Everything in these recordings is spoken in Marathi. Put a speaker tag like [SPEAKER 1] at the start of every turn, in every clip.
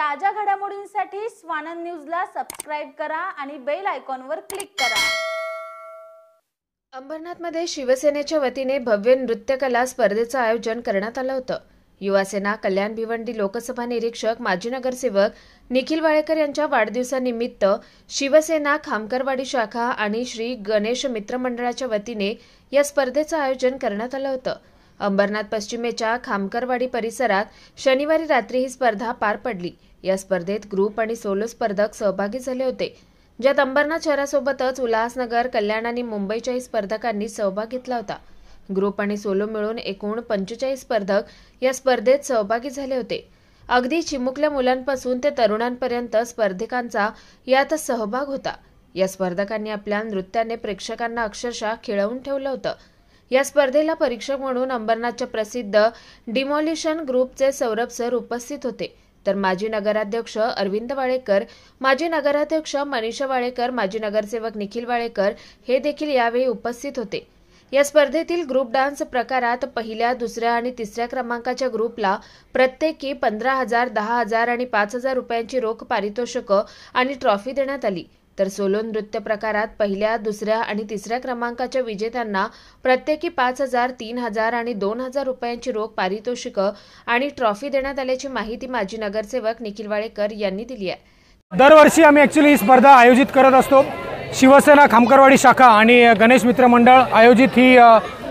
[SPEAKER 1] ताज्या घडामोडींसाठी स्वानंद न्यूजला सबस्क्राइब करा आणि बेल आयकॉनवर क्लिक करा।
[SPEAKER 2] अंबरनाथमध्ये शिवसेनेच्या वतीने भव्य नृत्यकला स्पर्धेचं आयोजन करण्यात आलं होतं। युवासेना कल्याण भिवंडी लोकसभा निरीक्षक माजी नगरसेवक निखिल वाळेकर यांच्या वाढदिवसानिमित्त शिवसेना खामकरवाडी शाखा आणि श्री गणेश मित्र मंडळाच्या वतीने या स्पर्धेचं आयोजन करण्यात आलं होतं। अंबरनाथ पश्चिमेच्या खामकरवाडी परिसरात शनिवारी रात्री ही स्पर्धा पार पडली। या स्पर्धेत ग्रुप आणि सोलो स्पर्धक सहभागी झाले होते, ज्यात अंबरनाथ शहरासोबतच उल्हासनगर, कल्याण आणि मुंबईच्या स्पर्धकांनी सहभाग घेतला होता। ग्रुप आणि सोलो मिळून एकूण 45 स्पर्धक या स्पर्धेत सहभागी झाले होते। अगदी चिमुकल्या मुलांपासून ते तरुणांपर्यंत स्पर्धकांचा यात सहभाग होता। या स्पर्धकांनी आपल्या नृत्याने प्रेक्षकांना अक्षरशः खिळवून ठेवलं होतं। या स्पर्धेला परीक्षक म्हणून अंबरनाथच्या प्रसिद्ध डिमॉलिशन ग्रुपचे सौरभ सर उपस्थित होते, तर माजी नगराध्यक्ष अरविंद वाळेकर, माजी नगराध्यक्ष मनीषा वाळेकर, माजी नगरसेवक निखिल वाळेकर हे देखील यावेळी उपस्थित होते। या स्पर्धेतील ग्रुप डान्स प्रकारात पहिल्या, दुसऱ्या आणि तिसऱ्या क्रमांकाच्या ग्रुपला प्रत्येकी 15,000, 10,000 आणि 5,000 रुपयांची रोख पारितोषिकं आणि ट्रॉफी देण्यात आली, तर सोलो नृत्य प्रकारात पहिल्या, दुसऱ्या आणि तिसऱ्या क्रमांकाच्या विजेत्यांना प्रत्येकी 5,000, 3,000 आणि 2,000 रुपयांची रोख पारितोषिकं आणि ट्रॉफी देण्यात आल्याची माहिती माजी नगरसेवक निखिल वाळेकर यांनी दिली आहे।
[SPEAKER 3] दरवर्षी आम्ही ॲक्च्युअली ही स्पर्धा आयोजित करत असतो। शिवसेना खामकरवाडी शाखा आणि गणेश मित्र मंडळ आयोजित ही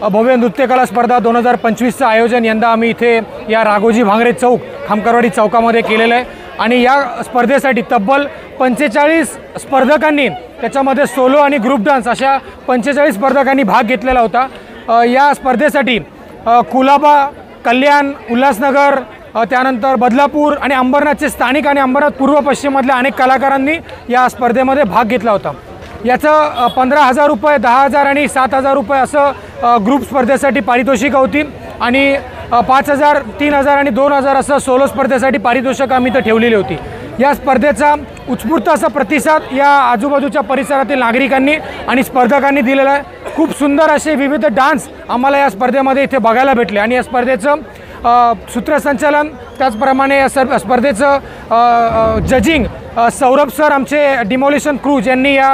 [SPEAKER 3] भव्य नृत्यकला स्पर्धा 2025चं आयोजन यंदा आम्ही इथे या राघोजी भांगरे चौक खामकरवाडी चौकामध्ये केलेलं आहे आणि या स्पर्धेसाठी तब्बल 45 स्पर्धकांनी, त्याच्यामध्ये सोलो आणि ग्रुप डान्स अशा 45 स्पर्धकांनी भाग घेतलेला होता। या स्पर्धेसाठी कुलाबा, कल्याण, उल्हासनगर, त्यानंतर बदलापूर आणि अंबरनाथचे स्थानिक आणि अंबरनाथ पूर्व पश्चिममधल्या अनेक कलाकारांनी या स्पर्धेमध्ये भाग घेतला होता। याचं 15,000 रुपये, 10,000 आणि 7,000 रुपये असं ग्रुप स्पर्धेसाठी पारितोषिकं होती आणि 5,000, 3,000 आणि 2,000 असं सोलो स्पर्धेसाठी पारितोषिकं आम्ही इथं ठेवलेली होती। या स्पर्धेचा उत्स्फूर्त असा प्रतिसाद या आजूबाजूच्या परिसरातील नागरिकांनी आणि स्पर्धकांनी दिलेला आहे। खूप सुंदर असे विविध डान्स आम्हाला या स्पर्धेमध्ये इथे बघायला भेटले आणि या स्पर्धेचं सूत्रसंचालन, त्याचप्रमाणे या स्पर्धेचं जजिंग सौरभ सर, आमचे डिमॉलिशन क्रू, ज्यांनी या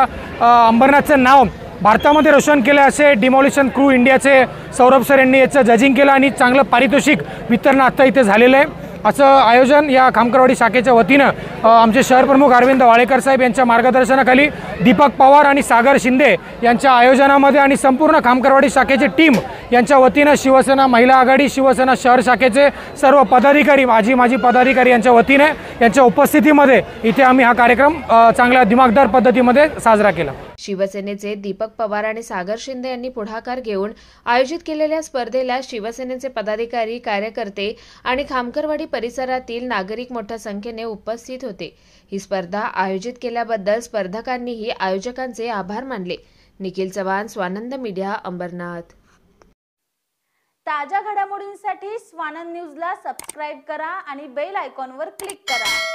[SPEAKER 3] अंबरनाथचं नाव भारतामध्ये रोशन केले असे डिमॉलिशन क्रू इंडियाचे सौरभ सर यांनी याचं जजिंग केलं आणि चांगलं पारितोषिक वितरण आता इथे झालेलं आहे। असं आयोजन या खामकरवाडी शाखेच्या वतीनं आमचे शहर प्रमुख अरविंद वाळेकर साहेब यांच्या मार्गदर्शनाखाली दीपक पवार आणि सागर शिंदे यांच्या आयोजनामध्ये आणि संपूर्ण खामकरवाडी शाखेची टीम यांच्या वतीनं शिवसेना महिला आघाडी, शिवसेना शहर शाखेचे सर्व पदाधिकारी, माजी पदाधिकारी यांच्या वतीने यांच्या उपस्थितीमध्ये इथे आम्ही हा कार्यक्रम चांगल्या दिमागदार पद्धतीमध्ये साजरा केला।
[SPEAKER 2] शिवसेनेचे दीपक पवार आणि सागर शिंदे यांनी पुढाकार घेऊन आयोजित केलेल्या स्पर्धेला शिवसेनेचे पदाधिकारी, कार्यकर्ते आणि खामकरवाडी परिसरातील नागरिक मोठ्या संख्येने उपस्थित होते। ही स्पर्धा आयोजित केल्याबद्दल स्पर्धकांनीही आयोजकांचे आभार मानले। निखिल चव्हाण, स्वानंद मीडिया, अंबरनाथ।
[SPEAKER 1] ताज्या घडामोडींसाठी स्वानंद न्यूजला सबस्क्राइब करा आणि बेल आयकॉनवर क्लिक करा।